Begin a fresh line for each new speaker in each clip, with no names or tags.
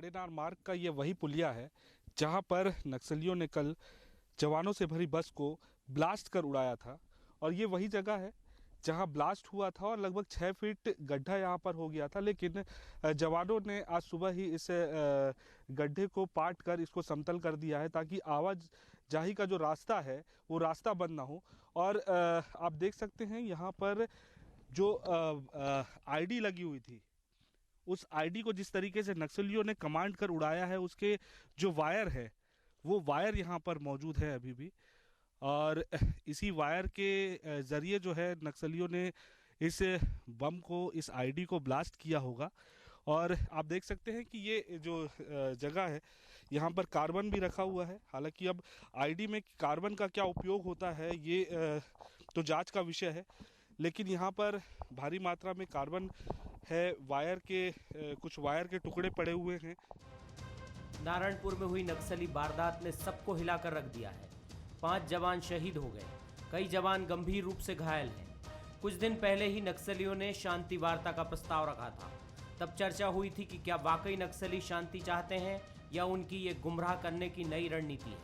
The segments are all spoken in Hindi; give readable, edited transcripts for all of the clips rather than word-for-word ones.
गडेनार मार्ग का ये वही पुलिया है जहां पर नक्सलियों ने कल जवानों से भरी बस को ब्लास्ट कर उड़ाया था। और ये वही जगह है जहां ब्लास्ट हुआ था और लगभग 6 फीट गड्ढा यहाँ पर हो गया था, लेकिन जवानों ने आज सुबह ही इस गड्ढे को पाट कर इसको समतल कर दिया है ताकि आवाजाही का जो रास्ता है वो रास्ता बंद ना हो। और आप देख सकते हैं यहाँ पर जो आईडी लगी हुई थी, उस आईडी को जिस तरीके से नक्सलियों ने कमांड कर उड़ाया है, उसके जो वायर है वो वायर यहाँ पर मौजूद है अभी भी। और इसी वायर के जरिए जो है नक्सलियों ने इस बम को, इस आईडी को ब्लास्ट किया होगा। और आप देख सकते हैं कि ये जो जगह है यहाँ पर कार्बन भी रखा हुआ है। हालांकि अब आईडी में कार्बन का क्या उपयोग होता है ये तो जांच का विषय है, लेकिन यहाँ पर भारी मात्रा में कार्बन है। वायर के कुछ वायर के टुकड़े पड़े हुए हैं।
नारायणपुर में हुई नक्सली वारदात ने सबको हिलाकर रख दिया है। 5 जवान शहीद हो गए, कई जवान गंभीर रूप से घायल हैं। कुछ दिन पहले ही नक्सलियों ने शांति वार्ता का प्रस्ताव रखा था। तब चर्चा हुई थी कि क्या वाकई नक्सली शांति चाहते हैं या उनकी ये गुमराह करने की नई रणनीति है।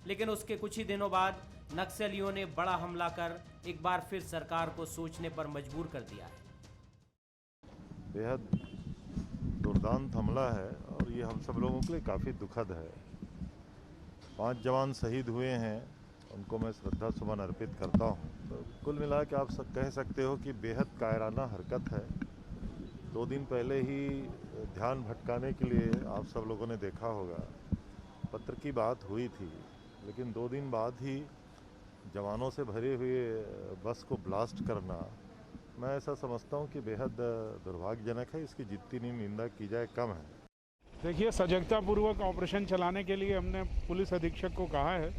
लेकिन उसके कुछ ही दिनों बाद नक्सलियों ने बड़ा हमला कर एक बार फिर सरकार को सोचने पर मजबूर कर दिया है।
बेहद दुर्दांत हमला है और ये हम सब लोगों के लिए काफ़ी दुखद है। 5 जवान शहीद हुए हैं, उनको मैं श्रद्धा सुमन अर्पित करता हूँ। तो कुल मिला के आप सब कह सकते हो कि बेहद कायराना हरकत है। 2 दिन पहले ही ध्यान भटकाने के लिए आप सब लोगों ने देखा होगा, पत्र की बात हुई थी, लेकिन 2 दिन बाद ही जवानों से भरे हुए बस को ब्लास्ट करना, मैं ऐसा समझता हूँ कि बेहद दुर्भाग्यजनक है। इसकी जितनी निंदा की जाए कम है।
देखिए, सजगतापूर्वक ऑपरेशन चलाने के लिए हमने पुलिस अधीक्षक को कहा है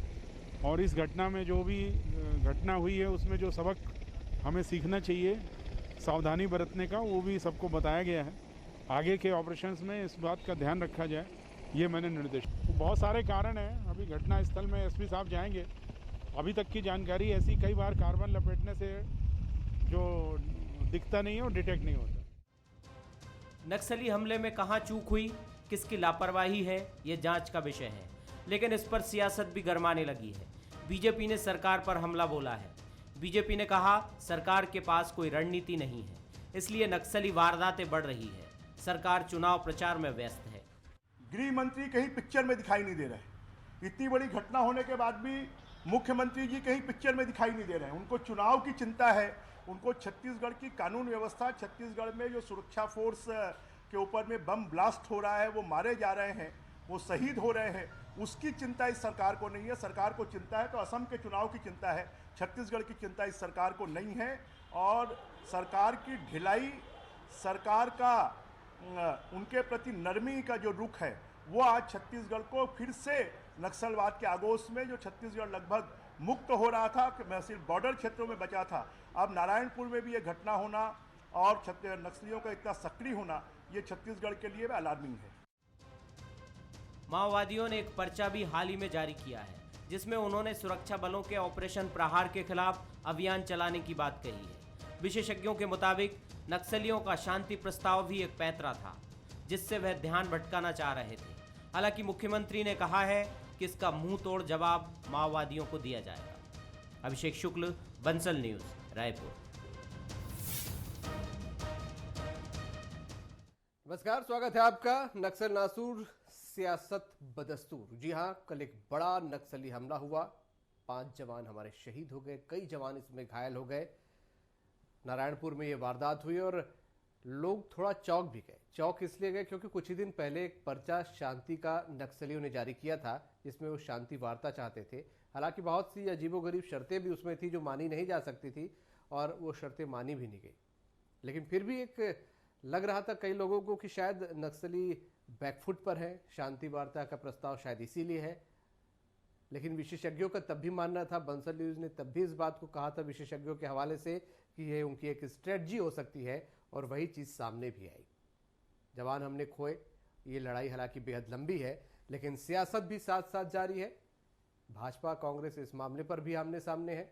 और इस घटना में जो भी घटना हुई है उसमें जो सबक हमें सीखना चाहिए सावधानी बरतने का, वो भी सबको बताया गया है। आगे के ऑपरेशंस में इस बात का ध्यान रखा जाए, ये मैंने निर्देश। तो बहुत सारे कारण हैं, अभी घटना स्थल में एसपी साहब जाएंगे। अभी तक की जानकारी ऐसी, कई बार कार्बन लपेटने से जो दिखता नहीं है और डिटेक्ट नहीं होता।
नक्सली हमले में कहां चूक हुई, किसकी लापरवाही है, ये जांच का विषय है। लेकिन इस पर सियासत भी गरमाने लगी है। बीजेपी ने सरकार पर हमला बोला है। बीजेपी ने कहा सरकार के पास कोई रणनीति नहीं है, इसलिए नक्सली वारदातें बढ़ रही है। सरकार चुनाव प्रचार में व्यस्त है।
गृह मंत्री कहीं पिक्चर में दिखाई नहीं दे रहे। इतनी बड़ी घटना होने के बाद भी मुख्यमंत्री जी कहीं पिक्चर में दिखाई नहीं दे रहे हैं। उनको चुनाव की चिंता है, उनको छत्तीसगढ़ की कानून व्यवस्था, छत्तीसगढ़ में जो सुरक्षा फोर्स के ऊपर में बम ब्लास्ट हो रहा है, वो मारे जा रहे हैं, वो शहीद हो रहे हैं, उसकी चिंता इस सरकार को नहीं है। सरकार को चिंता है तो असम के चुनाव की चिंता है, छत्तीसगढ़ की चिंता इस सरकार को नहीं है। और सरकार की ढिलाई, सरकार का उनके प्रति नरमी का जो रुख है, वो आज छत्तीसगढ़ को फिर से नक्सलवाद के आगोश में, जो छत्तीसगढ़ लगभग मुक्त हो रहा था, मैं सिर्फ बॉर्डर क्षेत्रों में बचा था, अब नारायणपुर में भी ये घटना होना और नक्सलियों का इतना सक्रिय होना, ये छत्तीसगढ़ के लिए अलार्मिंग है।
माओवादियों ने एक पर्चा भी हाल ही में जारी किया है, जिसमें उन्होंने सुरक्षा बलों के ऑपरेशन प्रहार के खिलाफ अभियान चलाने की बात कही है। विशेषज्ञों के मुताबिक नक्सलियों का शांति प्रस्ताव भी एक पैंतरा था, जिससे वह ध्यान भटकाना चाह रहे थे। हालांकि मुख्यमंत्री ने कहा है कि इसका मुंह तोड़ जवाब माओवादियों को दिया जाएगा। अभिषेक शुक्ल, बंसल न्यूज, रायपुर।
नमस्कार, स्वागत है आपका। नक्सल नासूर, सियासत बदस्तूर। जी हां, कल एक बड़ा नक्सली हमला हुआ, 5 जवान हमारे शहीद हो गए, कई जवान इसमें घायल हो गए। नारायणपुर में ये वारदात हुई और लोग थोड़ा चौंक भी गए। चौंक इसलिए गए क्योंकि कुछ ही दिन पहले एक पर्चा शांति का नक्सलियों ने जारी किया था, जिसमें वो शांति वार्ता चाहते थे। हालांकि बहुत सी अजीबोगरीब शर्तें भी उसमें थी जो मानी नहीं जा सकती थी, और वो शर्तें मानी भी नहीं गई। लेकिन फिर भी एक लग रहा था कई लोगों को कि शायद नक्सली बैकफुट पर है, शांति वार्ता का प्रस्ताव शायद इसीलिए है। लेकिन विशेषज्ञों का तब भी मानना था, बंसल न्यूज ने तब भी इस बात को कहा था विशेषज्ञों के हवाले से कि ये उनकी एक स्ट्रेटजी हो सकती है, और वही चीज़ सामने भी आई। जवान हमने खोए, ये लड़ाई हालांकि बेहद लंबी है, लेकिन सियासत भी साथ साथ जारी है। भाजपा कांग्रेस इस मामले पर भी आमने सामने है।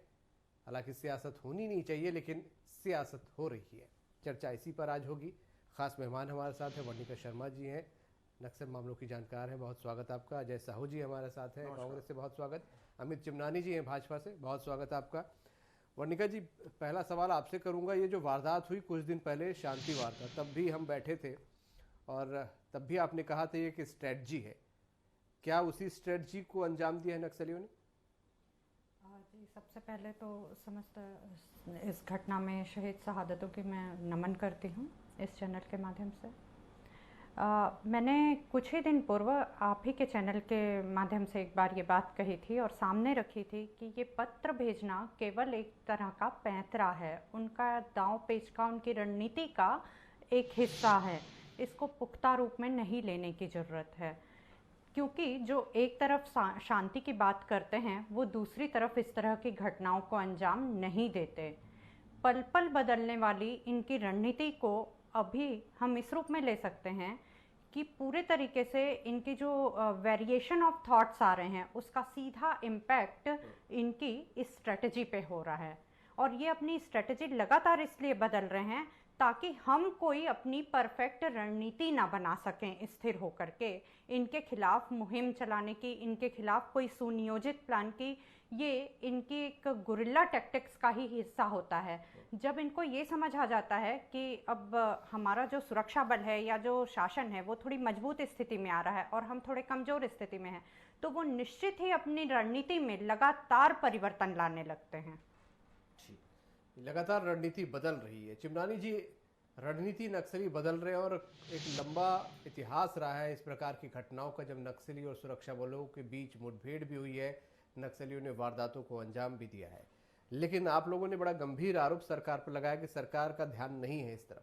हालांकि सियासत होनी नहीं चाहिए, लेकिन सियासत हो रही है। चर्चा इसी पर आज होगी। खास मेहमान हमारे साथ हैं, वर्णिका शर्मा जी हैं, नक्सल मामलों की जानकार हैं, बहुत स्वागत आपका। अजय साहू जी हमारे साथ हैं कांग्रेस से, बहुत स्वागत। अमित चिमनानी जी हैं भाजपा से, बहुत स्वागत आपका। वर्णिका जी, पहला सवाल आपसे करूंगा, ये जो वारदात हुई कुछ दिन पहले, शांति वारदात, तब भी हम बैठे थे और तब भी आपने कहा था ये कि स्ट्रेटजी है, क्या उसी स्ट्रेटजी को अंजाम दिया है नक्सलियों ने?
जी, सबसे पहले तो समस्त इस घटना में शहीद शहादतों की मैं नमन करती हूँ इस चैनल के माध्यम से। मैंने कुछ ही दिन पूर्व आप ही के चैनल के माध्यम से एक बार ये बात कही थी और सामने रखी थी कि ये पत्र भेजना केवल एक तरह का पैंतरा है, उनका दांव पेच का, उनकी रणनीति का एक हिस्सा है। इसको पुख्ता रूप में नहीं लेने की ज़रूरत है, क्योंकि जो एक तरफ शांति की बात करते हैं वो दूसरी तरफ इस तरह की घटनाओं को अंजाम नहीं देते। पल पल बदलने वाली इनकी रणनीति को अभी हम इस रूप में ले सकते हैं कि पूरे तरीके से इनकी जो वेरिएशन ऑफ थॉट्स आ रहे हैं उसका सीधा इम्पैक्ट इनकी इस स्ट्रेटजी पे हो रहा है। और ये अपनी स्ट्रेटजी लगातार इसलिए बदल रहे हैं ताकि हम कोई अपनी परफेक्ट रणनीति ना बना सकें स्थिर होकर के, इनके खिलाफ मुहिम चलाने की, इनके खिलाफ कोई सुनियोजित प्लान की। ये इनकी एक गुरिल्ला टैक्टिक्स का ही हिस्सा होता है। जब इनको ये समझ आ जाता है कि अब हमारा जो सुरक्षा बल है या जो शासन है वो थोड़ी मजबूत स्थिति में आ रहा है और हम थोड़े कमज़ोर स्थिति में हैं, तो वो निश्चित ही अपनी रणनीति में लगातार परिवर्तन लाने लगते हैं।
लगातार रणनीति बदल रही है। चिमनानी जी, रणनीति नक्सली बदल रहे हैं और एक लंबा इतिहास रहा है इस प्रकार की घटनाओं का, जब नक्सली और सुरक्षा बलों के बीच मुठभेड़ भी हुई है, नक्सलियों ने वारदातों को अंजाम भी दिया है। लेकिन आप लोगों ने बड़ा गंभीर आरोप सरकार पर लगाया कि सरकार का ध्यान नहीं है इस तरफ।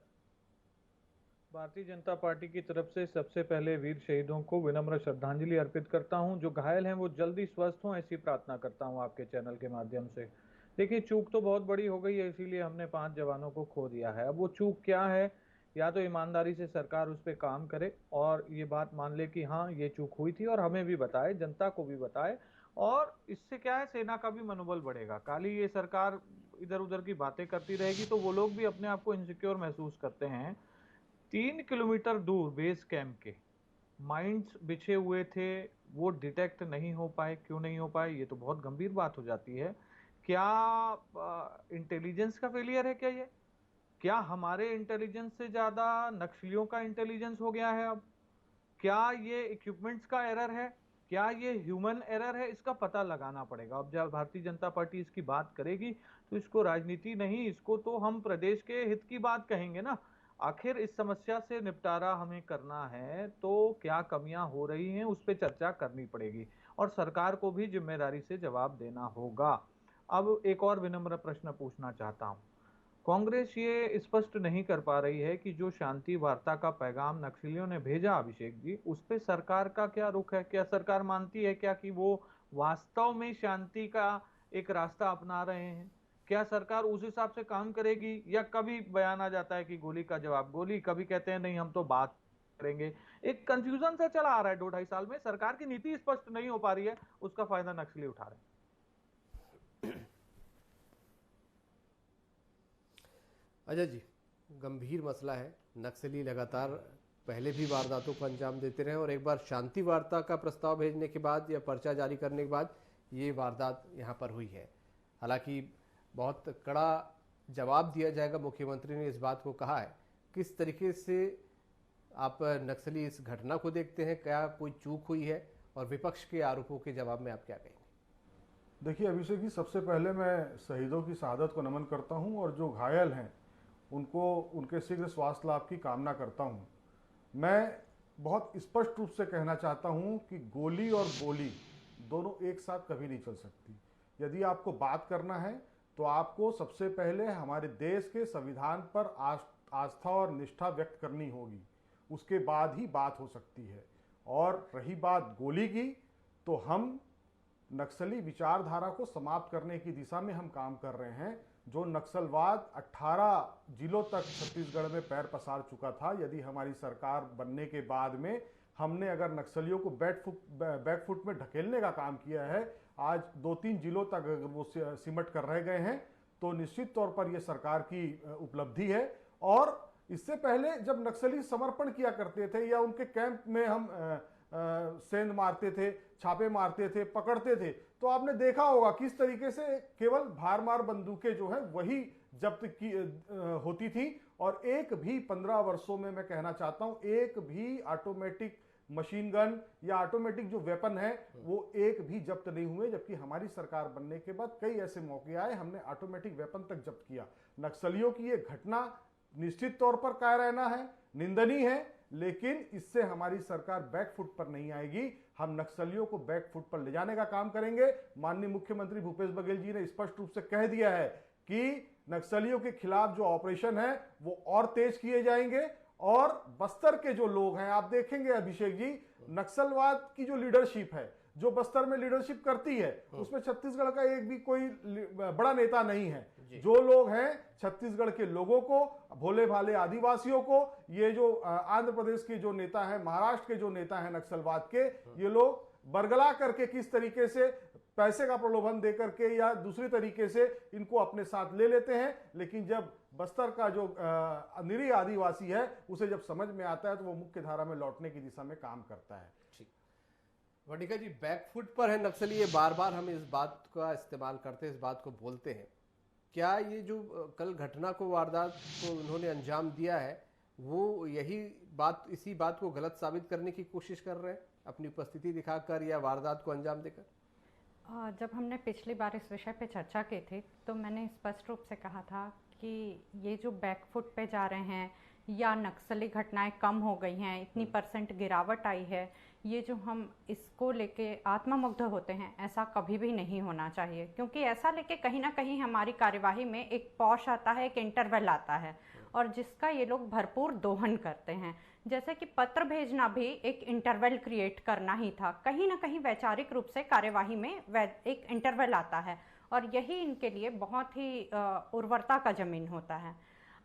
भारतीय जनता पार्टी की तरफ से सबसे पहले वीर शहीदों को विनम्र श्रद्धांजलि अर्पित करता हूं। जो घायल हैं वो जल्दी स्वस्थ हों, ऐसी प्रार्थना करता हूं आपके चैनल के माध्यम से। देखिए, चूक तो बहुत बड़ी हो गई है, इसीलिए हमने 5 जवानों को खो दिया है। अब वो चूक क्या है, या तो ईमानदारी से सरकार उस पर काम करे और ये बात मान ले कि हाँ ये चूक हुई थी, और हमें भी बताए, जनता को भी बताए, और इससे क्या है, सेना का भी मनोबल बढ़ेगा। काली ये सरकार इधर उधर की बातें करती रहेगी तो वो लोग भी अपने आप को इनसिक्योर महसूस करते हैं। 3 किलोमीटर दूर बेस कैंप के माइंड्स बिछे हुए थे, वो डिटेक्ट नहीं हो पाए। क्यों नहीं हो पाए, ये तो बहुत गंभीर बात हो जाती है। क्या इंटेलिजेंस का फेलियर है? क्या हमारे इंटेलिजेंस से ज्यादा नक्सलियों का इंटेलिजेंस हो गया है? अब क्या ये इक्विपमेंट्स का एरर है, क्या ये ह्यूमन एरर है? इसका पता लगाना पड़ेगा। अब जब भारतीय जनता पार्टी इसकी बात करेगी तो इसको राजनीति नहीं, इसको तो हम प्रदेश के हित की बात कहेंगे ना। आखिर इस समस्या से निपटारा हमें करना है तो क्या कमियां हो रही हैं उस पर चर्चा करनी पड़ेगी और सरकार को भी जिम्मेदारी से जवाब देना होगा। अब एक और विनम्र प्रश्न पूछना चाहता हूं। कांग्रेस ये स्पष्ट नहीं कर पा रही है कि जो शांति वार्ता का पैगाम नक्सलियों ने भेजा अभिषेक जी, उस पे सरकार का क्या रुख है? क्या सरकार मानती है क्या कि वो वास्तव में शांति का एक रास्ता अपना रहे हैं? क्या सरकार उस हिसाब से काम करेगी, या कभी बयान आ जाता है कि गोली का जवाब गोली, कभी कहते हैं नहीं हम तो बात करेंगे? एक कंफ्यूजन सा चला आ रहा है 2-2.5 साल में। सरकार की नीति स्पष्ट नहीं हो पा रही है, उसका फायदा नक्सली उठा रहे हैं।
अजय जी, गंभीर मसला है। नक्सली लगातार पहले भी वारदातों को अंजाम देते रहे और एक बार शांति वार्ता का प्रस्ताव भेजने के बाद या पर्चा जारी करने के बाद ये वारदात यहाँ पर हुई है। हालांकि बहुत कड़ा जवाब दिया जाएगा, मुख्यमंत्री ने इस बात को कहा है। किस तरीके से आप नक्सली इस घटना को देखते हैं? क्या कोई चूक हुई है? और विपक्ष के आरोपों के जवाब में आप क्या कहेंगे?
देखिए अभिषेक जी, सबसे पहले मैं शहीदों की शहादत को नमन करता हूं और जो घायल हैं उनको उनके शीघ्र स्वास्थ्य लाभ की कामना करता हूं। मैं बहुत स्पष्ट रूप से कहना चाहता हूं कि गोली और गोली दोनों एक साथ कभी नहीं चल सकती। यदि आपको बात करना है तो आपको सबसे पहले हमारे देश के संविधान पर आस्था और निष्ठा व्यक्त करनी होगी, उसके बाद ही बात हो सकती है। और रही बात गोली की, तो हम नक्सली विचारधारा को समाप्त करने की दिशा में हम काम कर रहे हैं। जो नक्सलवाद 18 जिलों तक छत्तीसगढ़ में पैर पसार चुका था, यदि हमारी सरकार बनने के बाद में हमने अगर नक्सलियों को बैकफुट में ढकेलने का काम किया है, आज 2-3 जिलों तक अगर वो सिमट कर रह गए हैं, तो निश्चित तौर पर यह सरकार की उपलब्धि है। और
इससे पहले जब नक्सली समर्पण किया करते थे या उनके कैंप में हम सेंध मारते थे, छापे मारते थे, पकड़ते थे, तो आपने देखा होगा किस तरीके से केवल भारमार बंदूकें जो है वही जब्त की होती थी और एक भी 15 वर्षों में, मैं कहना चाहता हूं, एक भी ऑटोमेटिक मशीन गन या ऑटोमेटिक जो वेपन है वो एक भी जब्त नहीं हुए। जबकि हमारी सरकार बनने के बाद कई ऐसे मौके आए, हमने ऑटोमेटिक वेपन तक जब्त किया। नक्सलियों की ये घटना निश्चित तौर पर कायराना है, निंदनीय है, लेकिन इससे हमारी सरकार बैकफुट पर नहीं आएगी। हम नक्सलियों को बैकफुट पर ले जाने का काम करेंगे। माननीय मुख्यमंत्री भूपेश बघेल जी ने स्पष्ट रूप से कह दिया है कि नक्सलियों के खिलाफ जो ऑपरेशन है वो और तेज किए जाएंगे। और बस्तर के जो लोग हैं, आप देखेंगे अभिषेक जी, नक्सलवाद की जो लीडरशिप है, जो बस्तर में लीडरशिप करती है, उसमें छत्तीसगढ़ का एक भी कोई बड़ा नेता नहीं है। जो लोग हैं छत्तीसगढ़ के लोगों को, भोले भाले आदिवासियों को, ये जो आंध्र प्रदेश के जो नेता हैं, महाराष्ट्र के जो नेता हैं नक्सलवाद के, ये लोग बरगला करके किस तरीके से पैसे का प्रलोभन दे करके या दूसरी तरीके से इनको अपने साथ ले लेते हैं। लेकिन जब बस्तर का जो निरीह आदिवासी है उसे जब समझ में आता है तो वो मुख्य धारा में लौटने की दिशा में काम करता है।
वडिका जी, बैकफुट पर है नक्सली, ये बार बार हम इस बात का इस्तेमाल करते हैं, इस बात को बोलते हैं। क्या ये जो कल घटना को, वारदात को उन्होंने अंजाम दिया है, वो यही बात, इसी बात को गलत साबित करने की कोशिश कर रहे हैं अपनी उपस्थिति दिखाकर या वारदात को अंजाम देकर?
जब हमने पिछली बार इस विषय पे चर्चा की थी तो मैंने स्पष्ट रूप से कहा था कि ये जो बैकफुट पे जा रहे हैं या नक्सली घटनाएं कम हो गई हैं, इतनी % गिरावट आई है, ये जो हम इसको लेके आत्ममुग्ध होते हैं, ऐसा कभी भी नहीं होना चाहिए। क्योंकि ऐसा लेके कहीं ना कहीं हमारी कार्यवाही में एक पॉश आता है, एक इंटरवल आता है, और जिसका ये लोग भरपूर दोहन करते हैं। जैसे कि पत्र भेजना भी एक इंटरवल क्रिएट करना ही था, कहीं ना कहीं वैचारिक रूप से कार्यवाही में एक इंटरवल आता है और यही इनके लिए बहुत ही उर्वरता का जमीन होता है।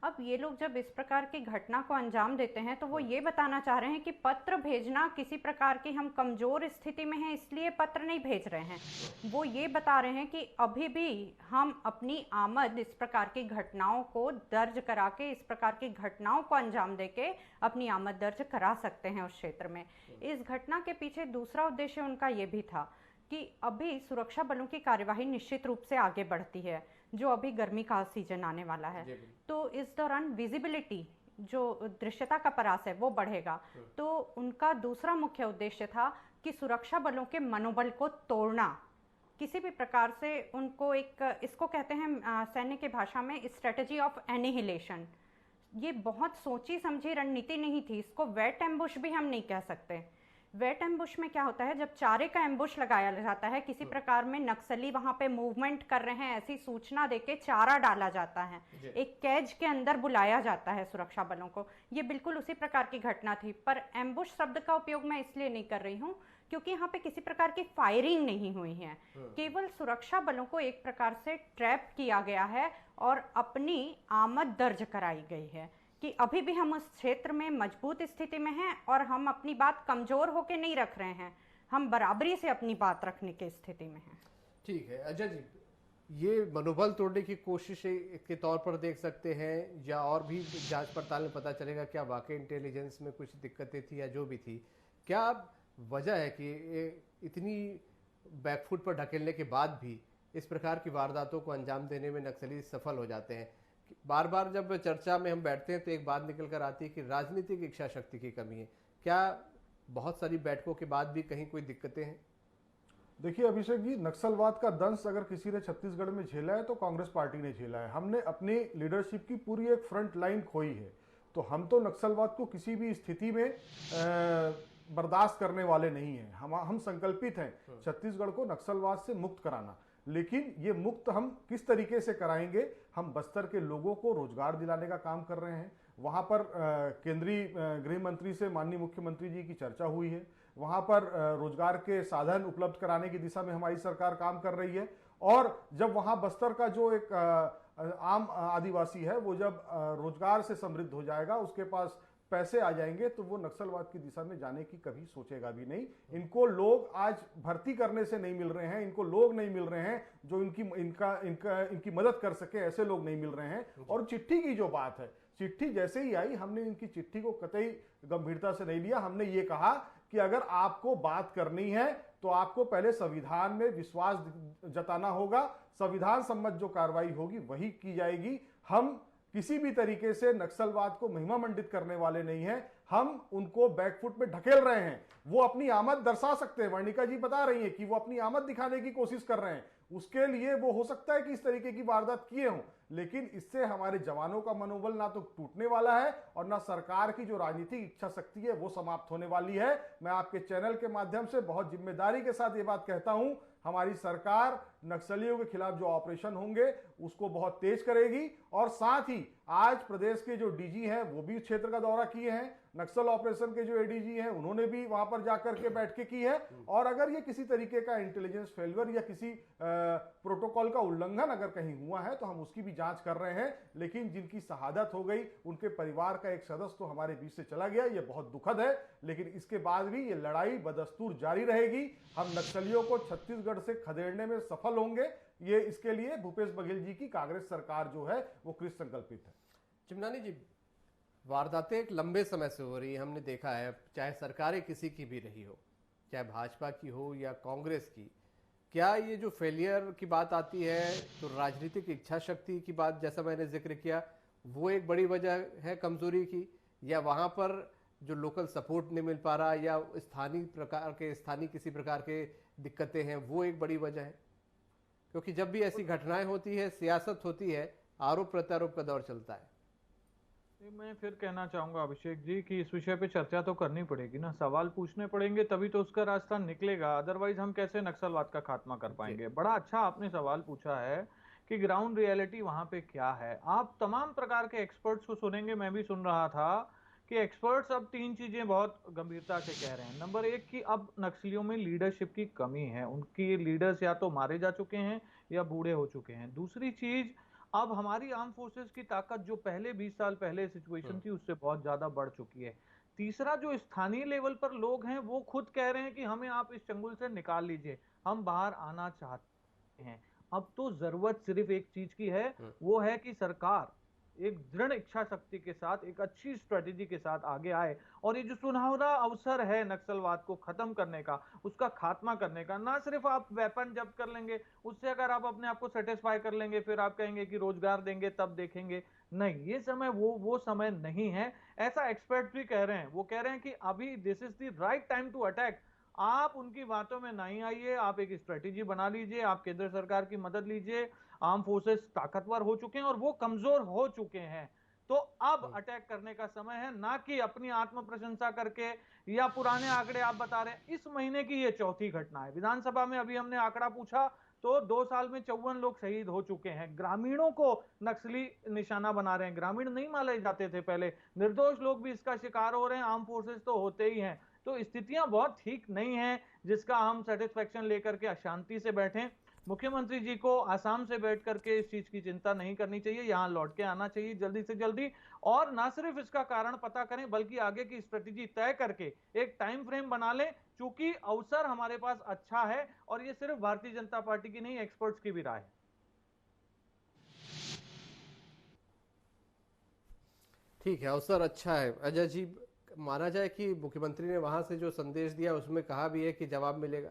अब ये लोग जब इस प्रकार की घटना को अंजाम देते हैं तो वो ये बताना चाह रहे हैं कि पत्र भेजना किसी प्रकार की, हम कमज़ोर स्थिति में हैं इसलिए पत्र नहीं भेज रहे हैं। वो ये बता रहे हैं कि अभी भी हम अपनी आमद इस प्रकार की घटनाओं को दर्ज करा के, इस प्रकार की घटनाओं को अंजाम देके अपनी आमद दर्ज करा सकते हैं उस क्षेत्र में। इस घटना के पीछे दूसरा उद्देश्य उनका ये भी था कि अभी सुरक्षा बलों की कार्यवाही निश्चित रूप से आगे बढ़ती है, जो अभी गर्मी का सीजन आने वाला है, तो इस दौरान विजिबिलिटी, जो दृश्यता का परास है, वो बढ़ेगा। तो उनका दूसरा मुख्य उद्देश्य था कि सुरक्षा बलों के मनोबल को तोड़ना, किसी भी प्रकार से उनको एक, इसको कहते हैं सैन्य की भाषा में स्ट्रेटजी ऑफ एनिहिलेशन। ये बहुत सोची समझी रणनीति नहीं थी, इसको वेट एम्बुश भी हम नहीं कह सकते। वेट एम्बुश में क्या होता है, जब चारे का एम्बुश लगाया जाता है, किसी प्रकार में नक्सली वहां पे मूवमेंट कर रहे हैं ऐसी सूचना देके चारा डाला जाता है, एक कैज के अंदर बुलाया जाता है सुरक्षा बलों को। ये बिल्कुल उसी प्रकार की घटना थी। पर एम्बुश शब्द का उपयोग मैं इसलिए नहीं कर रही हूँ क्योंकि यहाँ पे किसी प्रकार की फायरिंग नहीं हुई है, केवल सुरक्षा बलों को एक प्रकार से ट्रैप किया गया है और अपनी आमद दर्ज कराई गई है कि अभी भी हम उस क्षेत्र में मजबूत स्थिति में हैं और हम अपनी बात कमजोर होके नहीं रख रहे हैं, हम बराबरी से अपनी बात रखने की स्थिति में हैं।
ठीक है अजय जी, ये मनोबल तोड़ने की कोशिश के तौर पर देख सकते हैं या और भी जांच पड़ताल में पता चलेगा क्या वाकई इंटेलिजेंस में कुछ दिक्कतें थी या जो भी थी? क्या वजह है कि इतनी बैकफुट पर ढकेलने के बाद भी इस प्रकार की वारदातों को अंजाम देने में नक्सली सफल हो जाते हैं? बार बार जब चर्चा में हम बैठते हैं तो एक बात निकल कर आती है कि राजनीतिक इच्छा शक्ति की कमी है। क्या बहुत सारी बैठकों के बाद भी कहीं कोई दिक्कतें हैं?
देखिए अभिषेक जी, नक्सलवाद का दंश अगर किसी ने छत्तीसगढ़ में झेला है तो कांग्रेस पार्टी ने झेला है। हमने अपनी लीडरशिप की पूरी एक फ्रंट लाइन खोई है, तो हम तो नक्सलवाद को किसी भी स्थिति में बर्दाश्त करने वाले नहीं हैं। हम संकल्पित हैं छत्तीसगढ़ को नक्सलवाद से मुक्त कराना, लेकिन ये मुक्त हम किस तरीके से कराएंगे? हम बस्तर के लोगों को रोजगार दिलाने का काम कर रहे हैं। वहाँ पर केंद्रीय गृह मंत्री से माननीय मुख्यमंत्री जी की चर्चा हुई है, वहाँ पर रोजगार के साधन उपलब्ध कराने की दिशा में हमारी सरकार काम कर रही है। और जब वहाँ बस्तर का जो एक आम आदिवासी है वो जब रोजगार से समृद्ध हो जाएगा, उसके पास पैसे आ जाएंगे तो वो नक्सलवाद की दिशा में जाने की कभी सोचेगा भी नहीं। इनको लोग आज भर्ती करने से नहीं मिल रहे हैं, इनको लोग नहीं मिल रहे हैं जो इनकी मदद कर सके, ऐसे लोग नहीं मिल रहे हैं। और चिट्ठी की जो बात है, चिट्ठी जैसे ही आई हमने इनकी चिट्ठी को कतई गंभीरता से नहीं लिया। हमने ये कहा कि अगर आपको बात करनी है तो आपको पहले संविधान में विश्वास जताना होगा, संविधान सम्मत जो कार्रवाई होगी वही की जाएगी। हम किसी भी तरीके से नक्सलवाद को महिमा मंडित करने वाले नहीं हैं, हम उनको बैकफुट में ढकेल रहे हैं। वो अपनी आमद दर्शा सकते हैं, वर्णिका जी बता रही हैं कि वो अपनी आमद दिखाने की कोशिश कर रहे हैं, उसके लिए वो हो सकता है कि इस तरीके की वारदात किए हों, लेकिन इससे हमारे जवानों का मनोबल ना तो टूटने वाला है और ना सरकार की जो राजनीतिक इच्छा शक्ति है वो समाप्त होने वाली है। मैं आपके चैनल के माध्यम से बहुत जिम्मेदारी के साथ ये बात कहता हूं, हमारी सरकार नक्सलियों के खिलाफ जो ऑपरेशन होंगे उसको बहुत तेज करेगी। और साथ ही आज प्रदेश के जो डीजी हैं वो भी क्षेत्र का दौरा किए हैं, नक्सल ऑपरेशन के जो एडीजी हैं उन्होंने भी वहां पर जाकर के बैठकें की है। और अगर ये किसी तरीके का इंटेलिजेंस फेलियर या किसी प्रोटोकॉल का उल्लंघन अगर कहीं हुआ है तो हम उसकी भी जांच कर रहे हैं। लेकिन जिनकी शहादत हो गई, उनके परिवार का एक सदस्य तो हमारे बीच से चला गया, ये बहुत दुखद है। लेकिन इसके बाद भी ये लड़ाई बदस्तूर जारी रहेगी। हम नक्सलियों को छत्तीसगढ़ से खदेड़ने में सफल होंगे, ये इसके लिए भूपेश बघेल जी की कांग्रेस सरकार जो है वो कृत संकल्पित है।
चिमनानी जी, वारदातें एक लंबे समय से हो रही है, हमने देखा है, चाहे सरकारें किसी की भी रही हो, चाहे भाजपा की हो या कांग्रेस की। क्या ये जो फेलियर की बात आती है तो राजनीतिक इच्छा शक्ति की बात, जैसा मैंने जिक्र किया, वो एक बड़ी वजह है कमजोरी की, या वहां पर जो लोकल सपोर्ट नहीं मिल पा रहा या स्थानीय किसी प्रकार के दिक्कतें हैं वो एक बड़ी वजह है? क्योंकि जब भी ऐसी घटनाएं होती है, सियासत होती है, आरोप प्रत्यारोप का दौर चलता है।
मैं फिर कहना चाहूंगा अभिषेक जी कि इस विषय पे चर्चा तो करनी पड़ेगी ना, सवाल पूछने पड़ेंगे तभी तो उसका रास्ता निकलेगा, अदरवाइज हम कैसे नक्सलवाद का खात्मा कर पाएंगे। बड़ा अच्छा आपने सवाल पूछा है कि ग्राउंड रियलिटी वहां पे क्या है। आप तमाम प्रकार के एक्सपर्ट्स को सुनेंगे, मैं भी सुन रहा था कि एक्सपर्ट्स अब 3 चीजें बहुत गंभीरता से कह रहे हैं। नंबर 1 कि अब नक्सलियों में लीडरशिप की कमी है, उनकी लीडर्स या तो मारे जा चुके हैं या बूढ़े हो चुके हैं। दूसरी चीज, अब हमारी आर्म फोर्सेस की ताकत जो पहले 20 साल पहले सिचुएशन थी उससे बहुत ज्यादा बढ़ चुकी है। तीसरा, जो स्थानीय लेवल पर लोग हैं वो खुद कह रहे हैं कि हमें आप इस चंगुल से निकाल लीजिए, हम बाहर आना चाहते हैं। अब तो जरूरत सिर्फ एक चीज की है, वो है कि सरकार एक दृढ़ इच्छा शक्ति के साथ, एक अच्छी स्ट्रेटेजी के साथ आगे आए और ये जो सुनहरा अवसर है नक्सलवाद को खत्म करने का, उसका खात्मा करने का, ना सिर्फ आप वेपन जब्त कर लेंगे, उससे अगर आप अपने आप को सेटिस्फाई कर लेंगे फिर आप कहेंगे कि रोजगार देंगे तब देखेंगे, नहीं, ये समय वो समय नहीं है। ऐसा एक्सपर्ट भी कह रहे हैं, वो कह रहे हैं कि अभी this is the right time to attack. आप उनकी बातों में नहीं आइए, आप एक स्ट्रेटेजी बना लीजिए, आप केंद्र सरकार की मदद लीजिए। आर्म फोर्सेस ताकतवर हो चुके हैं और वो कमजोर हो चुके हैं, तो अब अटैक करने का समय है, ना कि अपनी आत्म प्रशंसा करके या पुराने आंकड़े आप बता रहे हैं। इस महीने की ये चौथी घटना है। विधानसभा में अभी हमने आंकड़ा पूछा तो 2 साल में 54 लोग शहीद हो चुके हैं। ग्रामीणों को नक्सली निशाना बना रहे हैं, ग्रामीण नहीं मारे जाते थे पहले, निर्दोष लोग भी इसका शिकार हो रहे हैं, आर्म फोर्सेस तो होते ही हैं। तो स्थितियां बहुत ठीक नहीं है जिसका हम सेटिस्फेक्शन लेकर के अशांति से बैठे। मुख्यमंत्री जी को आसाम से बैठ करके इस चीज की चिंता नहीं करनी चाहिए, यहां लौट के आना चाहिए जल्दी से जल्दी, और ना सिर्फ इसका कारण पता करें बल्कि आगे की स्ट्रेटेजी तय करके एक टाइम फ्रेम बना लें, क्योंकि अवसर हमारे पास अच्छा है और ये सिर्फ भारतीय जनता पार्टी की नहीं, एक्सपर्ट्स की भी राय है।
ठीक है, अवसर अच्छा है। अजय जी, माना जाए कि मुख्यमंत्री ने वहां से जो संदेश दिया उसमें कहा भी है कि जवाब मिलेगा।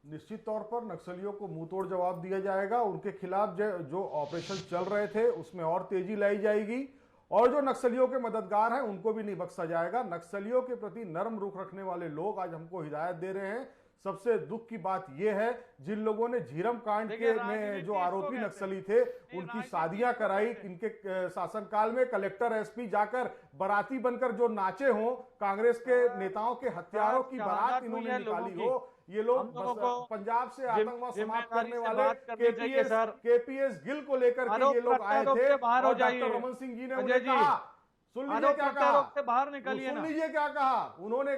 निश्चित तौर पर नक्सलियों को मुंह तोड़ जवाब दिया जाएगा, उनके खिलाफ जो ऑपरेशन चल रहे थे उसमें और तेजी लाई जाएगी, और जो नक्सलियों के मददगार हैं उनको भी नहीं बख्शा जाएगा। नक्सलियों के प्रति नरम रुख रखने वाले लोग आज हमको हिदायत दे रहे हैं। सबसे दुख की बात यह है, जिन लोगों ने झीरम कांड के में जो आरोपी नक्सली थे उनकी शादियां कराई, इनके शासनकाल में कलेक्टर एसपी जाकर बाराती बनकर जो नाचे हों, कांग्रेस के नेताओं के हत्यारों की बारात इन्होंने निकाली हो, ये लोग पंजाब से आतंकवाद समाप्त करने वाले केपीएस गिल को लेकर के ये लोग आए थे, और डॉक्टर रमन सिंह जी ने उन्हें कहा, सुन लीजिए क्या कहा,
बाहर निकलिए,
सुन लीजिए क्या कहा, उन्होंने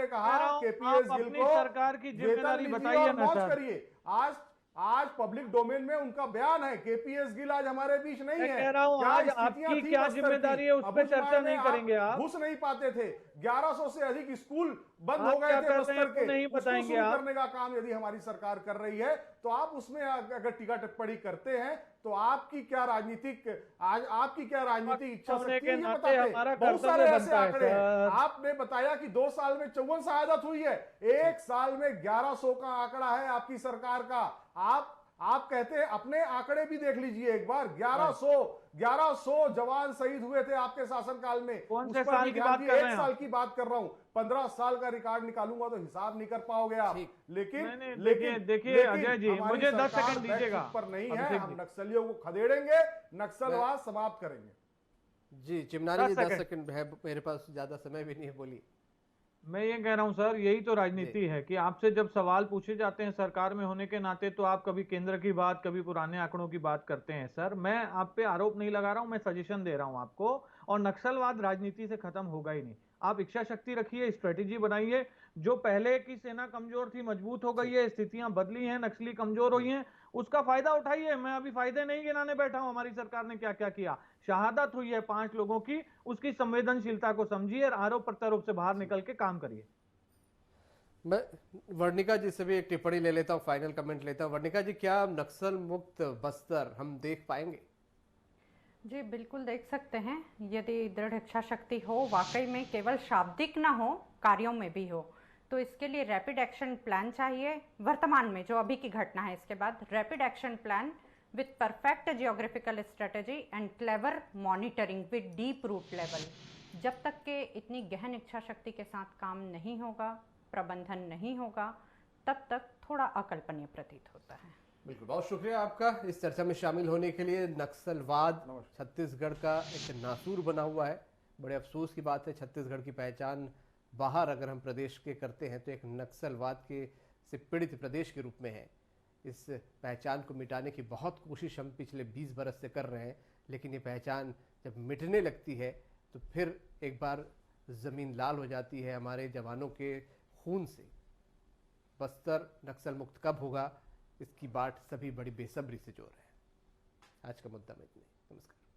कहा केपीएस गिल को
सरकार की जिम्मेदारी बताइए ना सर।
करिए। आज आज पब्लिक डोमेन में उनका बयान है। केपीएस गिल आज हमारे बीच नहीं
मैं
है।
कह रहा हूं,
क्या
आज
स्थितियां
आपकी
थी
क्या
बस्तर
जिम्मेदारी
की?
है, उस पे
अबुझमाड़
चर्चा
में
नहीं करेंगे आप।
घुस नहीं पाते थे। 1100 से अधिक स्कूल बंद
आप
हो गए
क्या
थे
कर रहे
बस्तर
हैं,
के।
नहीं
उसको
बताएंगे
शुरू
आप।
करने का काम यदि हमारी सरकार कर रही है तो आप उसमें अगर टीका टिप्पणी करते हैं तो आपकी क्या राजनीतिक इच्छा
होने
शक्ति
के
है ये
नाते
बताते।
हमारा
बहुत सारे
कर्तव्य
ऐसे
बनता है,
आंकड़े हैं।
सर।
आपने बताया कि 2 साल में 54 शहादत हुई है। 1 साल में 1100 का आंकड़ा है आपकी सरकार का। आप कहते हैं अपने आंकड़े भी देख लीजिए एक बार। 1100 जवान शहीद हुए थे आपके शासनकाल में।
कौन
उस
से
पर
साल
भी
की
ध्यान
बात
दिए।
कर रहे
1
हैं
साल
आप?
की बात कर रहा हूं। 15 साल का रिकॉर्ड निकालूंगा तो हिसाब नहीं कर पाओगे आप। लेकिन
नहीं,
लेकिन
देखिए अजय जी,
हमारी
मुझे 10
सरकार
सेकंड दीजिएगा।
बैकफुट पर नहीं है।
अभिषेक
हम
जी।
नक्सलियों को खदेड़ेंगे, नक्सलवाद समाप्त करेंगे।
जी चिमनानी जी 10
सेकंड।
सेकंड है, मेरे पास ज्यादा समय भी नहीं है, बोलिए।
मैं ये कह रहा हूं सर, यही तो राजनीति है कि आपसे जब सवाल पूछे जाते हैं सरकार में होने के नाते, तो आप कभी केंद्र की बात, कभी पुराने आंकड़ों की बात करते हैं। सर मैं आप पे आरोप नहीं लगा रहा हूं, मैं सजेशन दे रहा हूं आपको। और नक्सलवाद राजनीति से खत्म होगा ही नहीं। आप इच्छा शक्ति रखिए, स्ट्रेटेजी बनाइए। जो पहले की सेना कमजोर थी, मजबूत हो गई है, स्थितियां बदली हैं, नक्सली कमजोर हुई हैं, उसका फायदा उठाइए। मैं अभी फायदे नहीं गिनाने बैठा हूं हमारी सरकार ने क्या क्या किया। शहादत हुई है 5 लोगों की, उसकी संवेदनशीलता को समझिए और आरोप प्रत्यारोप से बाहर निकल के काम करिए।
मैं वर्णिका जी से भी एक टिप्पणी ले लेता हूं, फाइनल कमेंट लेता हूं। वर्णिका जी, क्या नक्सल मुक्त बस्तर हम देख पाएंगे?
जी बिल्कुल देख सकते हैं, यदि दृढ़ इच्छा शक्ति हो, वाकई में केवल शाब्दिक ना हो, कार्यों में भी हो। तो इसके लिए रैपिड एक्शन प्लान चाहिए। वर्तमान में जो अभी की घटना है, इसके बाद rapid action plan with perfect geographical strategy and clever monitoring with deep root level. जब तक के इतनी गहन इच्छा शक्ति के साथ काम नहीं होगा, प्रबंधन नहीं होगा, तब तक थोड़ा अकल्पनीय प्रतीत होता है।
बिल्कुल, बहुत शुक्रिया आपका इस चर्चा में शामिल होने के लिए। नक्सलवाद छत्तीसगढ़ का एक नासूर बना हुआ है। बड़े अफसोस की बात है, छत्तीसगढ़ की पहचान बाहर अगर हम प्रदेश के करते हैं तो एक नक्सलवाद के से पीड़ित प्रदेश के रूप में है। इस पहचान को मिटाने की बहुत कोशिश हम पिछले 20 बरस से कर रहे हैं, लेकिन ये पहचान जब मिटने लगती है तो फिर एक बार ज़मीन लाल हो जाती है हमारे जवानों के खून से। बस्तर नक्सल मुक्त कब होगा, इसकी बाट सभी बड़ी बेसब्री से जोर है। आज का मुद्दा में इतना ही। नमस्कार।